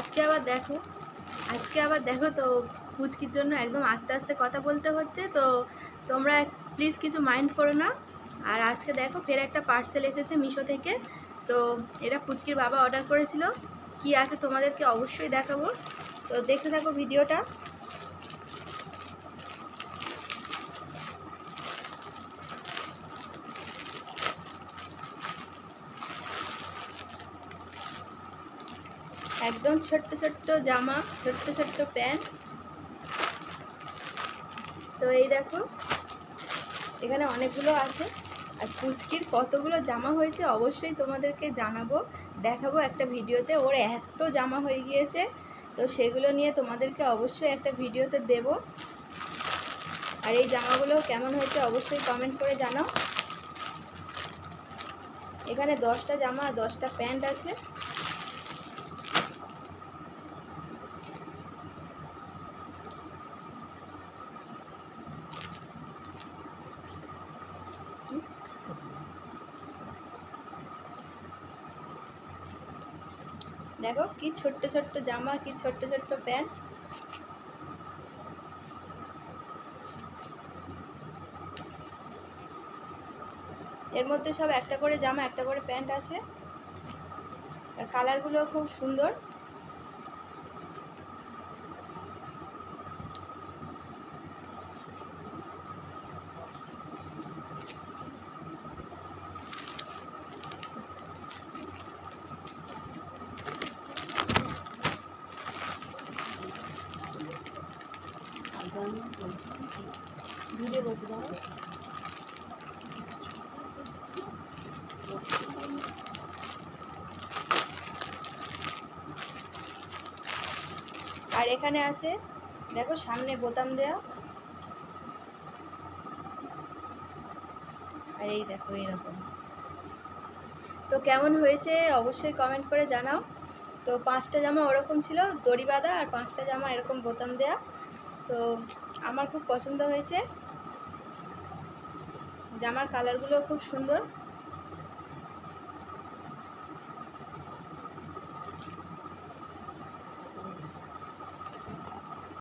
আজকে আবার দেখো তো পুচকির জন্য একদম আস্তে আস্তে কথা বলতে হচ্ছে তো তোমরা প্লিজ কিছু মাইন্ড করো না। আর আজকে দেখো ফের একটা পার্সেল এসেছে মিশো থেকে। তো এটা পুচকির বাবা অর্ডার করেছিল, কি আছে তোমাদেরকে অবশ্যই দেখাবো, তো দেখতে থাকো ভিডিওটা। একদম ছোট্ট ছোট্ট জামা, ছোট্ট ছোট্ট প্যান্ট। তো এই দেখো এখানে অনেকগুলো আছে, আর পুচকির কতগুলো জামা হয়েছে অবশ্যই তোমাদেরকে জানাবো, দেখাবো একটা ভিডিওতে। ওর এত জামা হয়ে গিয়েছে, তো সেগুলো নিয়ে তোমাদেরকে অবশ্যই একটা ভিডিওতে দেব। আর এই জামাগুলো কেমন হয়েছে অবশ্যই কমেন্ট করে জানাও। এখানে 10টা জামা 10টা প্যান্ট আছে। দেখো কি ছোট্ট ছোট্ট জামা, কি ছোট্ট ছোট্ট প্যান্ট। এর মধ্যে সব একটা করে জামা একটা করে প্যান্ট আছে, আর কালারগুলো খুব সুন্দর। ভিডিও বলতে দাও। আর এখানে আছে দেখো সামনে বোতাম দেয়া, আর এই দেখো এরকম। তো কেমন হয়েছে অবশ্যই কমেন্ট করে জানাও। তো 5টা জামা ওরকম ছিল দড়ি বাঁধা, আর 5টা জামা এরকম বোতাম দেয়া। তো আমার খুব পছন্দ হয়েছে, জামার কালারগুলো খুব সুন্দর।